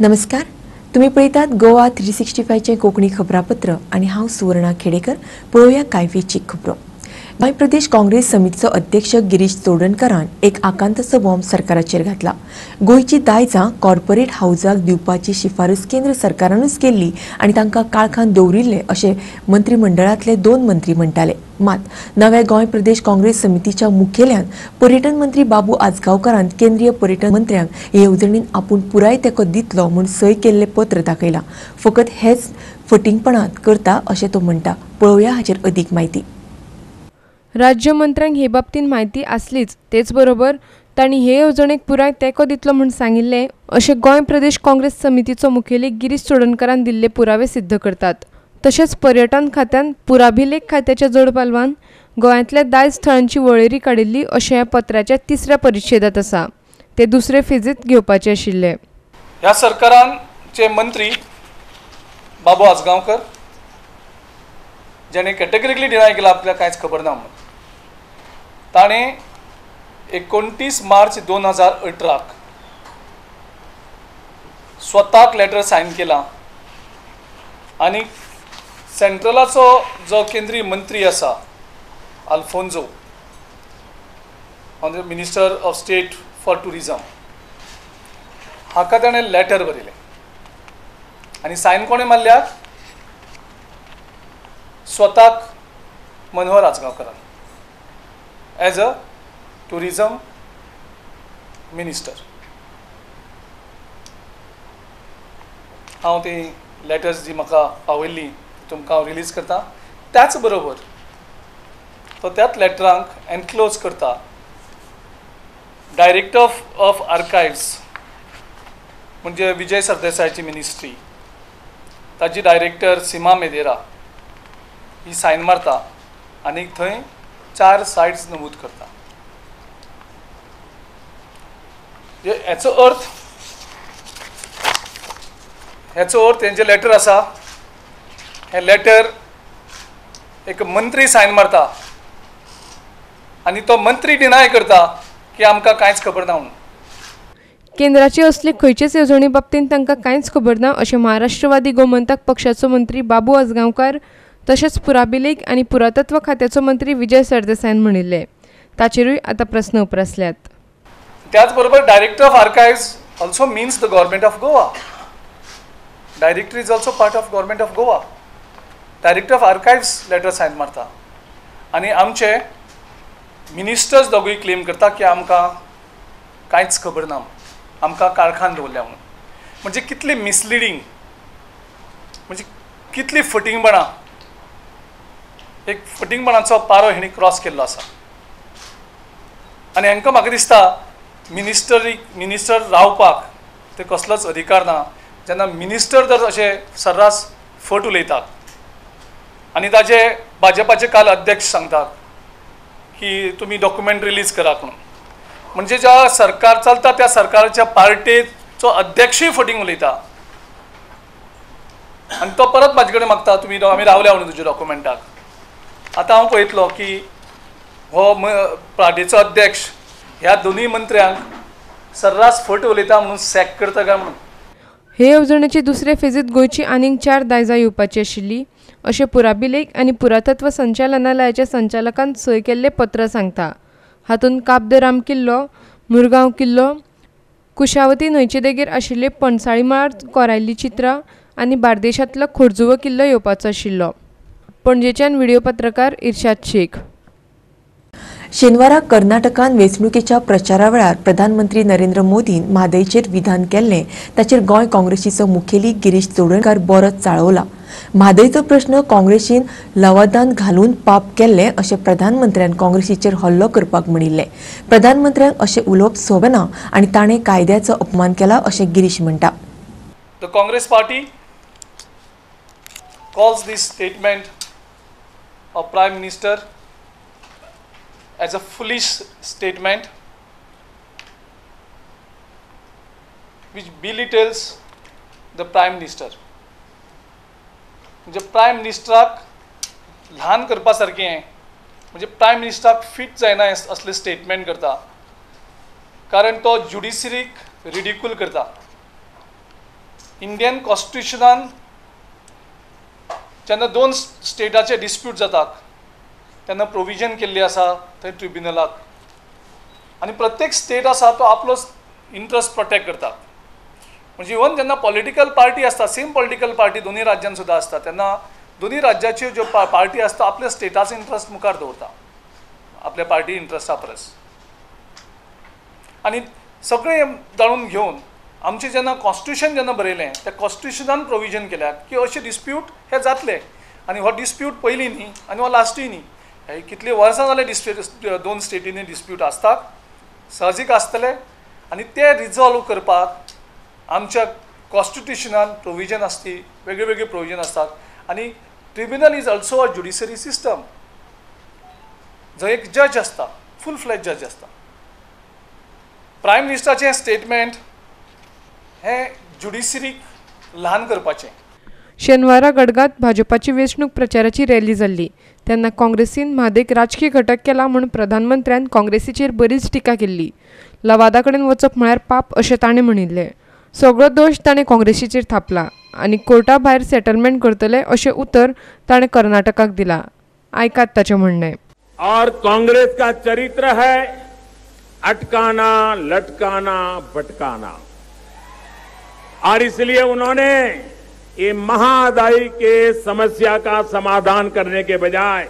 नमस्कार, तुम्ही पळयतात गोवा 365चे कोंकणी खबरापत्र आणि हांव सुवर्णा खेडेकर. पळोवया कांय वेंचीक खबरो. गोंय प्रदेश काँग्रेस समितीचो अध्यक्ष गिरीश चोडणकरान एक आकांताचो बॉम्ब सरकाराचेर घातला. गोंयची दायजां कॉर्पोरेट हाऊसाक दिवपाची शिफारस केंद्र सरकारानूच केल्ली आनी तांकां काळखांत दवरिल्ले अशें मंत्रिमंडळांतले 2 मंत्री म्हणटाले. मात नव्या गोंय प्रदेश काँग्रेस समितीच्या मुखेल्यान पर्यटन मंत्री बाबू आजगांवकारान केंद्रीय पर्यटन मंत्र्यांक हे येवजणेन आपूण पुराय तेंको दितलो म्हूण सय केल्लें पत्र दाखयलां. फकत हेच फटिंगपणांत करता अशें तो म्हणटा. पळोवया हाचेर अदीक म्हायती. राज्य मंत्र्यांक हे बाबतींत म्हायती आसलीच, तेच बरोबर तांणी हे येवजणेक पुराय तेंको दितलो म्हूण सांगिल्लें अशें गोंय प्रदेश काँग्रेस समितीचो मुखेली गिरीश चोडणकरान दिल्ले पुरावे सिद्ध करतात. तशेंच पर्यटन खात्यान पुराभिलेख खात्याच्या जोड पालवान गोंयांतल्या दायज थळांची वळेरी काडिल्ली अशें ह्या पत्राच्या 3ऱ्या परिच्छेदांत आसा. ते दुसरे फेजीत घेवपाचे आशिल्ले. ह्या सरकारांचे मंत्री बाबू आजगांवकर जेणे कॅटेगरिकली डिनाय केला आपल्याला कांयच खबर ना म्हणून, ताणें 29 मार्च 2018 स्वताक लेटर सायन केला आनी सेंट्रलाचो जो केंद्रीय मंत्री आसा Alphonso minister of state for tourism हाका ताणें लेटर बरयलें आनी सायन कोणें मारल्यात? स्वताक मनोहर आजगांवकारान एज अ टुरिजम मिनिस्टर. हांव ती लेटर्स जी म्हाका पावयल्ली तुमकां हांव रिलीज करता. त्याच बरोबर तो त्याच लेटरांक एनक्लोज करता डायरेक्टर ऑफ आर्कायव्स म्हणजे विजय सरदेसायची मिनिस्ट्री, ताची डायरेक्टर सीमा मेदेरा ही सायन मारता आनी थंय 4 सायट्स नमूद करता. हेचो अर्थ तेंचें लेटर आसा. हे लेटर एक मंत्री सायन मारता आनी तो मंत्री डिनाय करता की आमकां कांयच खबर ना म्हणून. केंद्राची असली खंयचेच येवजणे बाबतींत तांकां कांयच खबर ना अशें महाराष्ट्रवादी गोमंतक पक्षाचो मंत्री बाबू आजगांवकार तशेंच पुराभिलेख आनी पुरातत्व खात्याचो मंत्री विजय सरदेसायन म्हणिल्ले. ताचेरूय आतां प्रस्न उपरासल्यात. त्याच बरोबर director of archives also means the government of Goa. Director is also part of government of Goa. Director of archives letter sign मारता आनी आमचे मिनिस्टर्स दोगूय क्लेम करता की आमकां कांयच खबर ना, आमकां काळखान दवरल्या म्हणून. म्हणजे कितली मिसलिडींग, म्हणजे कितली फटिंगपणां, एक फटिंगपणाचो पारो हेणी क्रॉस केल्लो आसा. आनी हांकां म्हाका दिसता मिनिस्टर रावपाक ते कसलोच अधिकार ना जेन्ना मिनिस्टर जर अशे सर्रास फट उलयतात आनी ताजे भाजपाचे काल अध्यक्ष सांगतात की तुमी डॉक्युमेंट रिलीज करात म्हणून. म्हणजे ज्या सरकार चलता त्या सरकाराच्या पार्टेचो अध्यक्षूय फटींग उलयता आनी तो परत म्हाजे कडेन मागता तुमी आमी रावल्या म्हणून तुज्या डॉक्युमेंटाक. आतां हांव पळयतलो की हो पार्टीचो अध्यक्ष ह्या दोनूय मंत्र्यांक सर्रास फट उलयता म्हणून सॅक करता काय म्हणून. हे येवजणेचे दुसरे फेजीत गोंयची आनीक 4 दायजां येवपाची आशिल्ली अशें पुराभिलेख आनी पुरातत्व संचालनालयाच्या संचालकान सय केल्लें पत्र सांगता. हातूंत काब दे राम किल्लो, मुरगांव किल्लो, कुशावती न्हंयचे देगेर आशिल्ले पणसाळीमाळ कोरायल्ली चित्रां आनी बार्देशांतलो खोर्जुवो किल्लो येवपाचो आशिल्लो. पणजेच्यान व्हिडिओ पत्रकार इर्शाद शेख. शेनवारा कर्नाटकान वेंचणुकेच्या प्रचारा वेळार प्रधानमंत्री नरेंद्र मोदीन म्हादयचेर विधान केल्लें ताचेर गोंय काँग्रेसीचो मुखेली गिरीश चोडणकार बरोच चाळवला. म्हादयचो प्रश्न काँग्रेसीन लवादान घालून पाप केल्लें अशें प्रधानमंत्र्यान काँग्रेसीचेर हल्लो करपाक म्हणिल्लें. प्रधानमंत्र्यांक अशें उलोवप सोबना आनी ताणें कायद्याचो अपमान केला अशें गिरीश म्हणटा. The Congress party calls this statement of Prime Minister as a foolish statement which belittles the Prime Minister. म्हणजे प्रायम मिनिस्टराक ल्हान करपा सारकें, म्हणजे प्रायम मिनिस्टराक फिट जायना असले स्टेटमेंट करता, कारण तो ज्युडिशरीक रिडिक्यूल करता. इंडियन कॉन्स्टिट्युशनान जेन्ना दोन स्टेटाचे डिस्प्यूट जातात तेन्ना प्रोविजन केल्ली आसा थंय ट्रिब्युनलाक, आनी प्रत्येक स्टेट आसा तो आपलो इंट्रस्ट प्रोटेक्ट करता. म्हणजे इवन जेन्ना पॉलिटिकल पार्टी आसता, सेम पॉलिटिकल पार्टी दोन्ही राज्यांत सुद्दां आसता, तेन्ना दोन्ही राज्याच्यो ज्यो पार्टी आसता आपल्या स्टेटाचो इंट्रस्ट मुखार दवरता आपल्या पार्टी इंट्रस्टा परस. आनी सगळें जाणून घेवन आमचें जेन्ना कॉन्स्टिट्युशन जेन्ना बरयलें त्या कॉन्स्टिट्युशनान प्रोविजन केल्या की अशें डिस्प्यूट हे जातले, आनी हो डिस्प्यूट पयलीं न्ही आनी हो लास्टूय न्ही. हे कितलीं वर्सां जाले डिस्प्यूट दोन स्टेटींनी डिस्प्यूट आसतात, सहजीक आसतले, आनी ते रिजॉल्व करपाक आमच्या कॉन्स्टिट्युशनान प्रोविजन आसती, वेगळे वेगळे प्रोविजन आसतात. आनी tribunal is also a judiciary system, जंय एक जज आसता, फूल फ्लॅज जज आसता. प्रायम मिनिस्टराचें स्टेटमेंट हें ज्युडिशरीक ल्हान करपाचें. शेनवारा गडगांत भाजपाची वेंचणूक प्रचाराची रॅली जाल्ली तेन्ना काँग्रेसीन म्हादेक राजकीय घटक केला म्हूण प्रधानमंत्र्यान काँग्रेसीचेर बरीच टिका केल्ली. लवादा कडेन वचप म्हळ्यार पाप अशें ताणें म्हणिल्लें. सगळो दोश ताणें काँग्रेसीचेर थापला आनी कोर्टा भायर सेटलमेंट करतले अशें उतर ताणें कर्नाटकाक दिलां. आयकात ताचें म्हणणें. और कांग्रेस का चरित्र है अटकाना, लटकाना, भटकाना, और इसलिए उन्होंने ये महादायी के समस्या का समाधान करने के बजाय,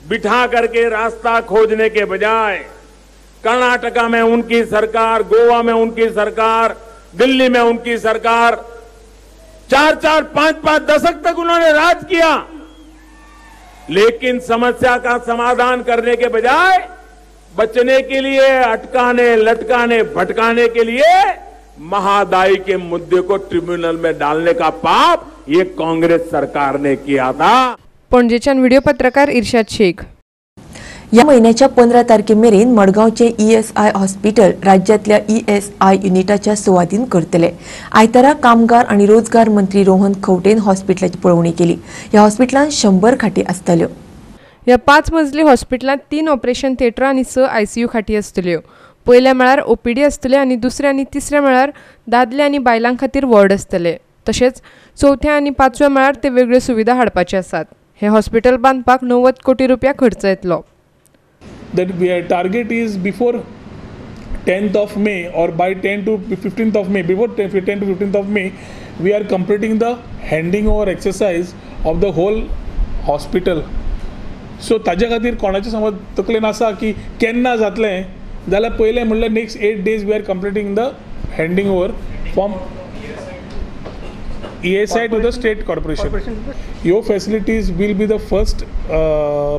बिठा करके रास्ता खोजने के बजाय, कर्नाटका में उनकी सरकार, गोवा में उनकी सरकार, दिल्ली में उनकी सरकार, 4-4, 5-5 दशक तक उन्होंने राज किया, लेकिन समस्या का समाधान करने के बजाय बचने के लिए, अटकाने, लटकाने, भटकाने के लिए महादायी के मुद्दे को ट्रिब्यूनल में डालने का पाप ये कांग्रेस सरकार ने किया था. पणजेच्यान व्हिडिओ पत्रकार इर्शाद शेख. या महिन्याच्या 15 तारखेमेरेन मडगावचे ESI हॉस्पिटल राज्यातल्या ESI युनिटाच्या सुवादीन करतले. आयतारा कामगार आणि रोजगार मंत्री रोहन खंवटेन हॉस्पिटलाची पळोवणी केली. ह्या हॉस्पिटलांत 100 खाटी आसतल्यो. ह्या 5 मजली हॉस्पिटलांत 3 ऑपरेशन थिएटर आनी 6 ICU खाटी आसतल्यो. पयल्या म्हळ्यार OPD आसतले आनी दुसऱ्या आनी तिसऱ्या म्हळ्यार दादले आनी बायलां खातीर वॉर्ड आसतले. तशेंच चौथ्या आनी 5व्या म्हळ्यार ते वेगळ्यो सुविधा हाडपाचे आसात. हे हॉस्पिटल बांदपाक 90 कोटी रुपया खर्च येतलो. That target is before 10th of May or by 10 to 15th of May, before 10 to 15th of May, we are completing the handing over exercise of the whole hospital. So ताज्या खातीर कोणाचे समज तकलेन आसा की केन्ना जातलें जाल्यार पयलें म्हणल्यार next 8 days we are completing the handing over from ESI to the state corporation. Your facilities will be the first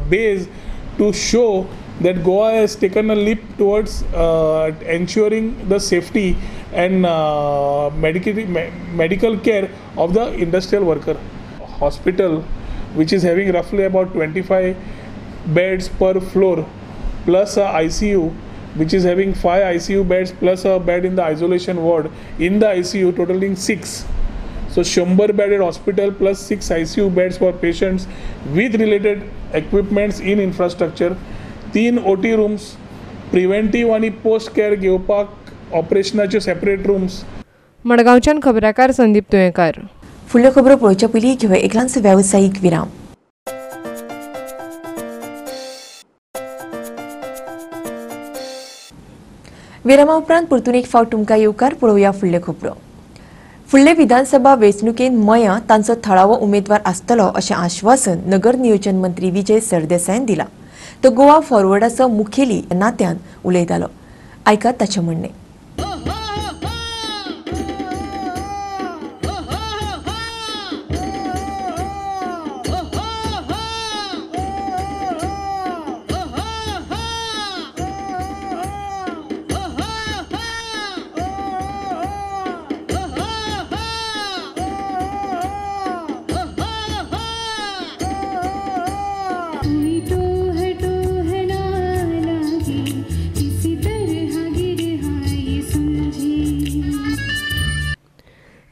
base to show that Goa has taken a leap towards ensuring the safety and medical care of the industrial worker. Hospital, which is having roughly about 25 beds per floor, plus a ICU, which is having 5 ICU beds plus a bed in the isolation ward. In the ICU, totaling 6. So 100 bedded hospital plus 6 ICU beds for patients with related equipments in infrastructure. 3 OT rooms, preventive आणि post care घेवपाक ऑपरेशनाच्यो separate rooms. मडगांवच्यान खबराकार संदीप तुयेंकार. फुडल्यो खबरो पळोवच्या पयलीं घेवया एक ल्हानसो वेवसायीक विराम. विरामा उपरांत परतून एक फावट तुमकां येवकार पळोवया फुडल्यो खबरो. फुडले विधानसभा वेंचणुकेंत मयां तांचो थळावो उमेदवार आसतलो अशें आश्वासन नगर नियोजन मंत्री विजय सरदेसायान दिलां. तो गोवा फॉरवर्डाचो मुखेली ह्या नात्यान उलयतालो. आयकात ताचें म्हणणें.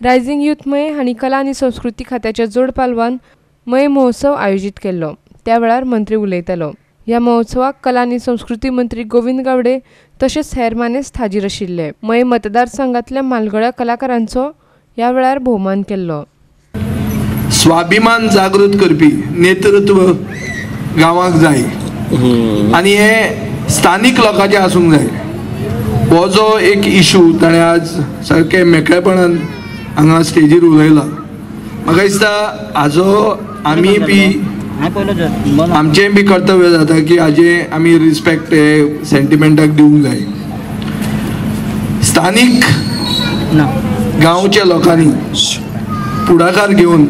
रायझिंग यूथ मय हांणी कला आनी संस्कृती खात्याच्या जोड पालवान मय महोत्सव आयोजीत केल्लो. त्या वेळार मंत्री उलयतालो. ह्या महोत्सवाक कला आनी संस्कृती मंत्री गोविंद गावडे तशेंच हेर मानेस्त हाजीर आशिल्ले. मय मतदारसंघातल्या म्हालगड्या कलाकारांचो ह्या वेळार भोवमान केल्लो. स्वाभिमान जागृत करपी नेतृत्व गांवाक जाय आनी हे स्थानीक लोकांचे आसूंक जाय. हो जो एक इशू ताणें आज सारकें मेकळेपणान हांगा स्टेजीर उलयला. म्हाका दिसता हाजो आमी बी आमचें बी कर्तव्य जाता की हाजे आमी रिस्पेक्ट हे सेंटिमेंटाक दिवंक जाय. स्थानीक गांवच्या लोकांनी पुढाकार घेवन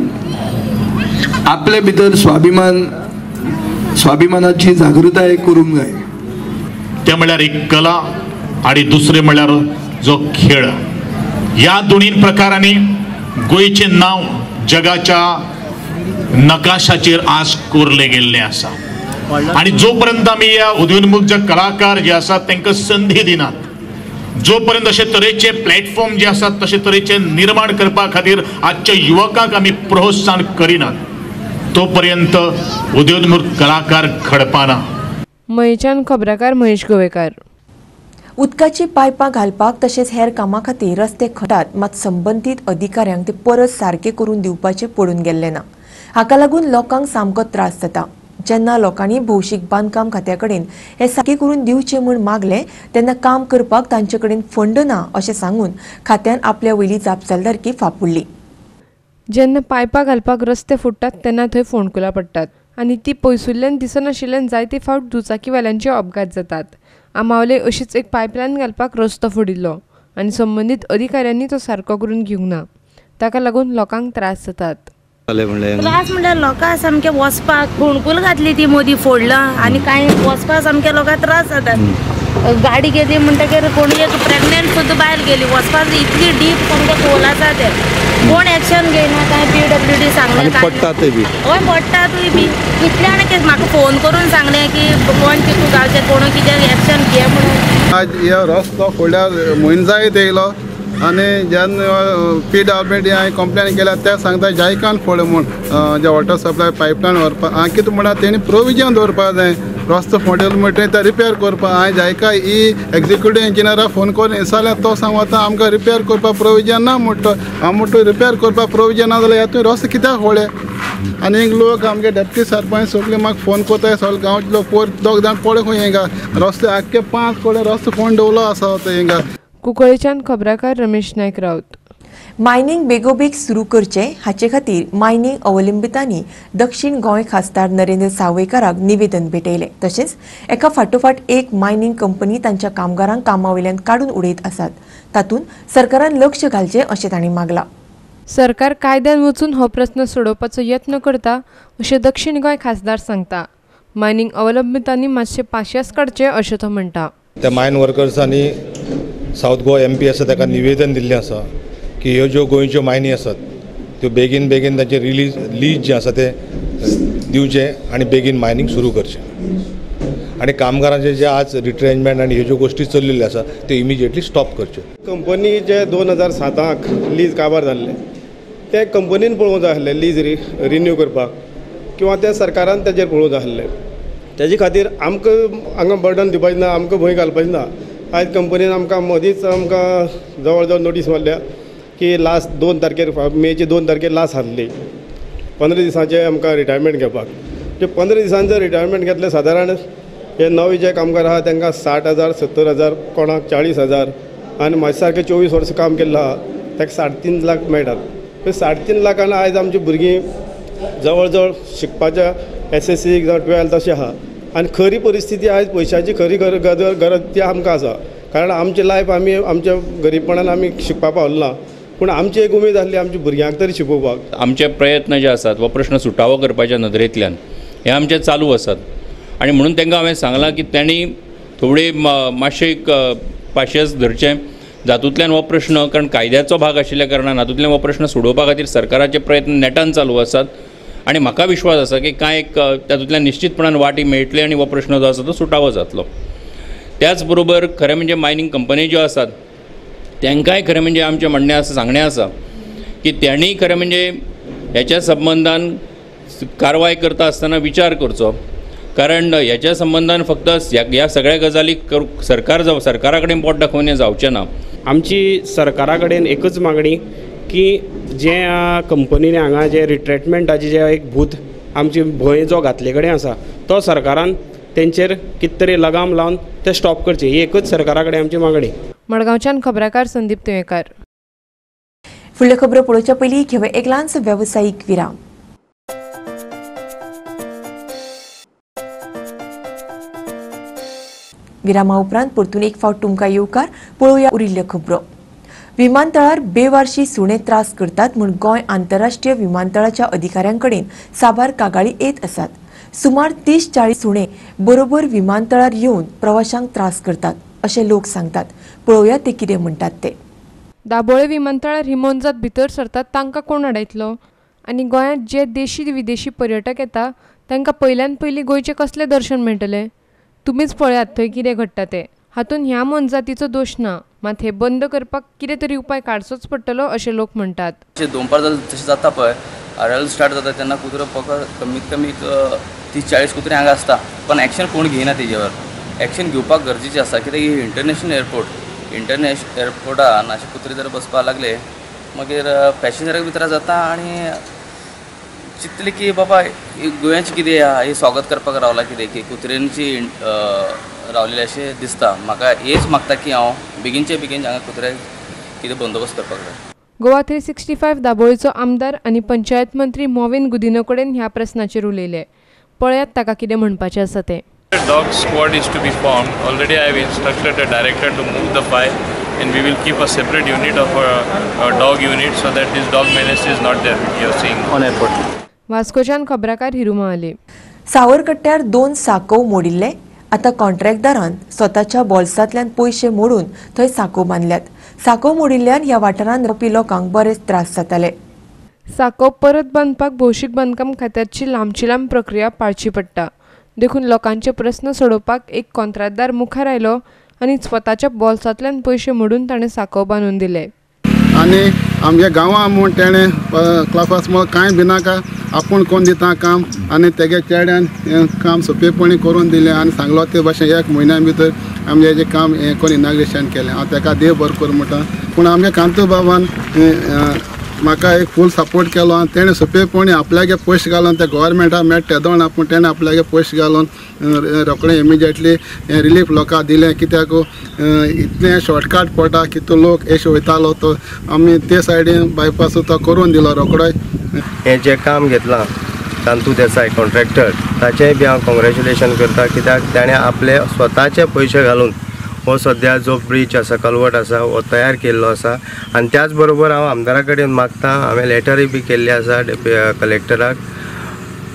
आपले भितर स्वाभिमानाची जागृताय करूंक जाय. ते म्हळ्यार एक कला आणि दुसरे म्हळ्यार जो खेळ. ह्या दोन्ही प्रकारांनी गोंयचें नांव जगाच्या नकाशाचेर आज कोरले गेल्ले आसा. आणि जोपर्यंत आमी ह्या उदयोन्मुख जे कलाकार जे आसात तांकां संधी दिनात, जोपर्यंत अशे तरेचे प्लॅटफॉर्म जे आसात तशे तरेचे निर्माण करपा खातीर आजच्या युवकांक आमी प्रोत्साहन करिनात, तोपर्यंत उदयोन्मुख कलाकार घडपाना. मयेच्यान खबराकार महेश गोवेकार. उदकाची पायपां घालपाक तशेंच हेर कामां खातीर रस्ते खतात, मात संबंदीत अधिकाऱ्यांक ते परत सारके करून दिवपाचें पडून गेल्ले ना. हाका लागून लोकांक सामको त्रास जाता. जेन्ना लोकांनी भौशीक बांदकाम खात्या कडेन हे सारके करून दिवचे म्हूण मागले तेन्ना काम करपाक तांचे कडेन फंड ना अशें सांगून खात्यान आपल्या वयली जापसालदारकी फापुडली. जेन्ना पायपां घालपाक रस्ते फुटतात तेन्ना थंय फोंडकुलां पडटात आनी ती पयसुल्ल्यान दिसनाशिल्ल्यान जायते फावट दुचाकीवाल्यांचे अपघात जातात. आमावले अशीच एक पायपलायन घालपाक रस्तो फोडिल्लो आनी संबंदीत अधिकाऱ्यांनी तो सारको करून घेवंक ना. ताका लागून लोकांक त्रास जातात. त्रास म्हणल्यार लोकां सामके वचपाक फोंडकूल घातली ती मदीं फोडलां आनी कांय वचपाक सामके लोकांक त्रास जातात. गाडी गेली म्हणटकीर कोणी एक प्रेग्नेंट सुद्दां भायर गेली वचपाक इतली डीप सामके खोल आसा ते कोण एक्शन घेयना. काय PWD सांगलें हय पडटातूय बी इतल्यान म्हाका फोन करून सांगलें की कोण तितू घालचें कोण कितें एक्शन घे म्हणून. आज ह्यो रस्तो फोडल्यार म्हयनो जायत येयलो आनी जेन्ना PWD हांवें कंप्लेन केल्या ते सांगता जायकान फोड म्हूण जे वॉटर सप्लाय पायपलायन व्हरपाक. हांवें कितें म्हणल्यार तेणी प्रोविजन दवरपाक जाय. रस्तो फोडेल म्हणटा ते रिपेर करपाक. हांवें जायका एक्झिक्युटीव इंजिनियराक फोन करून विचारल्यार तो सांगता आमकां रिपेर करपाक प्रोविजन ना म्हणटा. हांव म्हणटा रिपेर करपाक प्रोविजन ना जाल्यार तुवें रस्तो कित्याक फोडले. आनी लोक आमगे डेप्टी सरपंच सगळे म्हाका फोन करताय सगळे गांवचे लोक दोग जाण पळय खंय हिंगा रस्ते आख्खे 5 कडेन रस्तो फोंड दवरलो आसा हिंगा. कुंकळेच्यान खबराकार रमेश नायक रावत. मायनिंग बेगोबेग सुरू करचे हाचे खातीर मायनिंग अवलंबितांनी दक्षिण गोंय खासदार नरेंद्र सावयकाराक निवेदन भेटयले. तशेंच एका फाटोफाट एक मायनिंग कंपनी तांच्या कामगारांक कामावयल्यान काडून उडयत आसात. तातूंत सरकारान लक्ष घालचें अशें तांणी मागलां. सरकार कायद्यान वचून हो प्रस्न सोडोवपाचो यत्न करता अशें दक्षिण गोंय खासदार सांगता. मायनिंग अवलंबितांनी मातशे पाशयेस काडचे अशें तो म्हणटा. त्या मायन वर्कर्सांनी सावथ गोवा MP आसा ताका निवेदन दिल्लें आसा की ह्यो ज्यो गोंयच्यो मायनी आसात त्यो बेगीन तांचे लीज जे आसा ते दिवचे आनी बेगीन मायनिंग सुरू करचें आनी कामगारांचे जे आज रिट्रेंचमेंट आनी ह्यो ज्यो गोश्टी चल्लेल्यो आसा त्यो इमिजिएटली स्टॉप करच्यो. कंपनी जे 2007 लीज काबार जाल्ले ते कंपनीन पळोवंक जाय आसलें लीज रिन्यू करपाक किंवा ते सरकारान ताजेर पळोवंक जाय आसलें. तेजे खातीर आमकां हांगा बर्डन दिवपाचें ना, आमकां भंय घालपाचें ना. आयज कंपनीन आमकां मदींच आमकां जवळ जवळ नोटीस मारल्या की लास्ट 2 तारखेर मेची 2 तारखेर लास्ट आसली 15 दिसांचे आमकां रिटायरमेंट घेवपाक. जे 15 दिसांचे रिटायरमेंट घेतले सादारण हे नवे जे कामगार आहा तांकां 60,000 70,000 कोणाक 40,000 आनी म्हाजे सारके 24 वर्सां काम केल्लो आहा ताका 3.5 लाख मेळटात. 3.5 लाखान आयज आमचीं भुरगीं जवळ जवळ शिकपाच्या SSC जावं 12th अशें आहा आनी खरी परिस्थिती आयज पयशांची खरी गरज ती आमकां आसा. कारण आमचें लायफ आमी आमच्या गरीबपणान आमी शिकपा पावले ना पूण आमची एक उमेद आसली आमच्या भुरग्यांक तरी शिकोवपाक. आमचे प्रयत्न जे आसात हो प्रश्न सुटावो करपाच्या नदरेंतल्यान हे आमचे चालू आसात आनी म्हणून तांकां हांवें सांगलां की तांणी थोडे मातशे पाशयेस धरचें जातूंतल्यान हो प्रश्न कारण कायद्याचो भाग आशिल्ल्या कारणान हातूंतल्यान हो प्रश्न सोडोवपा खातीर सरकाराचे प्रयत्न नेटान चालू आसात आनी म्हाका विश्वास आसा की कांय तातूंतल्यान निश्चितपणान वाटी मेळटली आनी हो प्रश्न जो आसा तो सुटावो जातलो. त्याच बरोबर खरें म्हणजे मायनिंग कंपनी ज्यो आसात तांकांय खरें म्हणजे आमचें म्हणणें आसा सांगणें आसा की त्यांनी खरें म्हणजे ह्याच्या संबंधान कारवाय करता आसतना विचार करचो. कारण ह्याच्या संबंधान फक्त ह्या सगळ्या गजालीक सरकारा कडेन पोट दाखोवन हें जावचें ना. आमची सरकारा कडेन एकच मागणी की जे कंपनीने हांगा जे रिट्रेटमेंटाचे जे एक भूत आमची भंय जो घातले कडेन आसा तो सरकारान तेंचेर कितें तरी लगाम लावन ते स्टॉप करचे ही एकच सरकारा कडेन आमची मागणी. मडगांवच्यान खबराकार संदीप तुयेकार. फुडल्यो खबरो पळोवच्या पयलीं घेवया एक ल्हानसो वेवसायीक विराम. विरामा उपरांत परतून एक फावट तुमकां येवकार पळोवया उरिल्ल्यो खबरो. विमानतळार बेवारशी सुणे त्रास करतात म्हूण गोंय आंतरराष्ट्रीय विमानतळाच्या अधिकाऱ्यांकडेन साबार कागाळी येत आसात. सुमार 30-40 सुणे बरोबर विमानतळार येवन प्रवाशांक त्रास करतात अशें लोक सांगतात. पळोवया ते कितें म्हणटात ते. दाबोळे विमानतळार हिमोनजात भितर सरतात तांकां कोण अडयतलो आनी गोंयांत जे देशी विदेशी पर्यटक येता तांकां पयल्यान पयलीं गोंयचें कसलें दर्शन मेळटलें. तुमीच पळयात थंय कितें घडटा तें. हातूंत ह्या मोनजातीचो दोश ना, मात हे बंद करपाक कितें तरी उपाय काडचोच पडटलो अशें लोक म्हणटात. दोनपार तशें जाता पळय आरएल स्टार्ट जाता तेन्ना कुत्रो पकड कमीत कमी 30-40 कुत्रे हांगा आसता पण एक्शन कोण घेयना तेजेवर. एक्शन घेवपाक गरजेचें आसा कित्याक ही इंटरनॅशनल एअरपोर्टान अशे कुत्रे जर बसपाक लागले मागीर पॅसेंजराक बी त्रास जाता आनी चिंतलें की बाबा गोंयाचें कितें हे स्वागत करपाक रावला कितें की कुत्र्यांची रावलेलें अशें दिसता. म्हाका हेच मागता की हांव बेगीनचे बेगीन हांगा कुत्र्याक कितें बंदोबस्त करपाक जाय. गोवा 365 दाबोळेचो आमदार आनी पंचायत मंत्री मोविन गुदिनो कडेन ह्या प्रस्नाचेर उलयले. पळयात ताका कितें म्हणपाचें आसा तें. Dog squad is to be formed. Already I have instructed the director to move the file and we will keep a separate unit of a dog unit so that this dog menace is not there you are seeing on airport. वास्कोच्यान खबराकार हिरुमा आले. सावरकट्ट्यार 2 साकव मोडिल्ले. आतां कॉन्ट्रॅक्टदारान स्वताच्या बॉल्सांतल्यान पयशे मोडून थंय साकव बांदल्यात. साकव मोडिल्ल्यान ह्या वाठारांत रावपी लोकांक बरेच त्रास जाताले. साकव परत बांदपाक भौशीक बांदकाम खात्याची लांबची लांब प्रक्रिया पाळची पडटा. देखून लोकांचे प्रस्न सोडोवपाक एक कंत्राटदार मुखार आयलो आनी स्वताच्या बॉल्सांतल्यान पयशे मोडून ताणें साकव बांदून दिले. आनी आमच्या गांवां म्हूण तेणें क्लासास म्हूण कांय भिनाका आपूण कोण दिता काम आनी तेगे चेड्यान काम सोंपेपणी करून दिलें आनी सांगलो ते भाशेन 1 म्हयन्या भितर आमचें जें काम हें कोण इनॉग्रेशन केलें. हांव ताका देव बरो कर म्हणटा. पूण आमच्या कांतू बाबान म्हाका एक फूल सपोर्ट केलो आनी तेणें सोंपेपणी आपल्यागे पयशे घालून ते गोवोरमेंटाक मेळटा तेदो ना पूण तेणें आपल्यागे पयशे घालून रोखडें इमिजिएटली रिलीफ लोकांक दिलें. कित्याक इतलें शॉर्टकट पडटा की तो लोक एश वयतालो तो आमी ते सायडीन बायपास तो करून दिलो रोखडोच. हें जें काम घेतलां कांतू देसाय कॉन्ट्रॅक्टर ताचेंय बी हांव कॉंग्रॅच्युलेशन करता कित्याक ताणें आपले स्वताचे पयशे घालून हो सद्या जो ब्रीज आसा कल्वट आसा हो तयार केल्लो आसा. आनी त्याच बरोबर हांव आमदारा कडेन मागता हांवें लेटरूय बी केल्ली आसा कलेक्टराक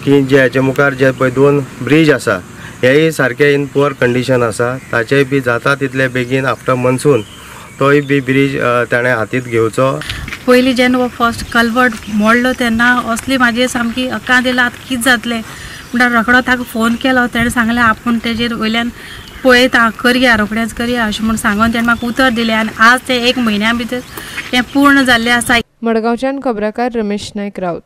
की जे हेचे मुखार जे पळय 2 ब्रीज आसा हेय सारके इन पुअर कंडिशन आसा. ताचेय बी जाता तितले बेगीन आफ्टर मनसून तोय बी ब्रीज ताणें हातींत घेवचो. पयलीं जेन्ना हो फर्स्ट कल्वट मोडलो तेन्ना असली म्हाजी सामकी अकांत येयला आतां कितें जातलें म्हणल्यार रोखडो ताका फोन केलो. तेणें सांगलें आपूण तेजेर वयल्यान पळयता करया रोखडेंच करया अशें म्हूण सांगून तेणें म्हाका उतर दिलें आनी आज ते 1 म्हयन्या भितर हें पूर्ण जाल्लें आसा. मडगांवच्यान खबराकार रमेश नायक रावत.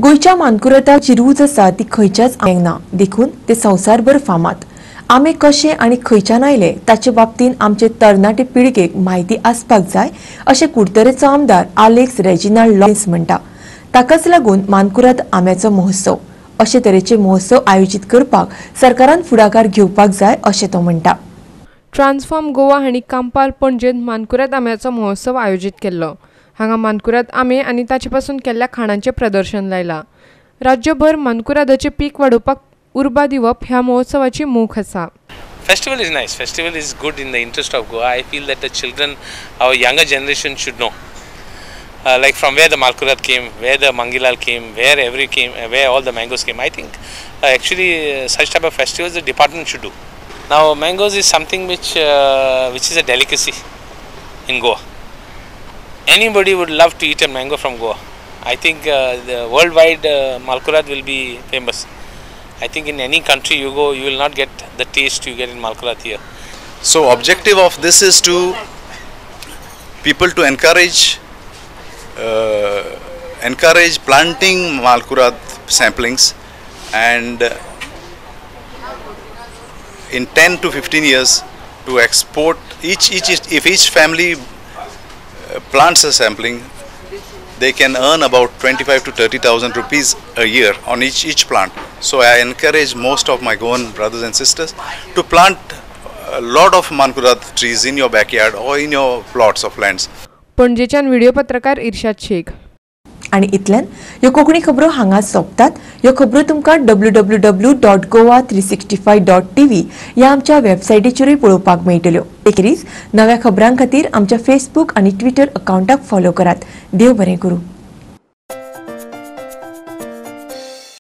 गोंयच्या मानकुरादाक जी रूच आसा ती खंयच्याच आंब्याक ना. देखून ते संवसारभर फामाद. आंबे कशे आनी खंयच्यान आयले ताचे बाबतींत आमचे तरणाटे पिळगेक म्हायती आसपाक जाय अशें कुडतरेचो आमदार आलेक्स रेजिनाल्ड लॉरेन्स म्हणटा. ताकाच लागून मानकुराद आंब्याचो महोत्सव अशे तरेचे महोत्सव आयोजीत करपाक सरकारान फुडाकार घेवपाक जाय अशें तो म्हणटा. ट्रान्सफॉर्म गोवा हांणी कांपाल पणजेंत मानकुराद आंब्याचो महोत्सव आयोजीत केल्लो. हांगा मानकुराद आंबे आनी ताचे पासून केल्ल्या खाणांचें प्रदर्शन लायलां. राज्यभर मानकुरादाचें पीक वाडोवपाक उर्बा दिवप ह्या महोत्सवाची मोख आसा. Festival is nice. Festival is good in the interest of Goa. I feel that the children, our younger generation should know. Like from where the Malkurad came, where the Mangilal came, where all the mangoes came. I think actually such type of festivals the department should do. Now mangoes is something which is a delicacy in Goa. Anybody would love to eat a mango from Goa. I think the worldwide Malkurad will be famous. I think in any country you go, you will not get the taste you get in Malkurad here. So objective of this is to people to encourage planting Malkurad samplings, and in 10 to 15 years to export if each family plants a sapling, they can earn about 25 to 30,000 rupees a year on each plant. So I encourage most of my Goan brothers and sisters to plant a lot of Mankurat trees in your backyard or in your plots of lands. पणजेच्यान video पत्रकार इर्शाद शेख. आणि इतल्यान ह्यो कोंकणी खबरो हांगा सोंपतात. ह्यो खबरो तुमकां www.goa365.tv ह्या आमच्या वेबसायटीचेरूय पळोवपाक मेळटल्यो. एखेरीज नव्या खबरां खातीर आमच्या फेसबूक आनी ट्विटर अकाउंटाक फॉलो करात. देव बरें करूं.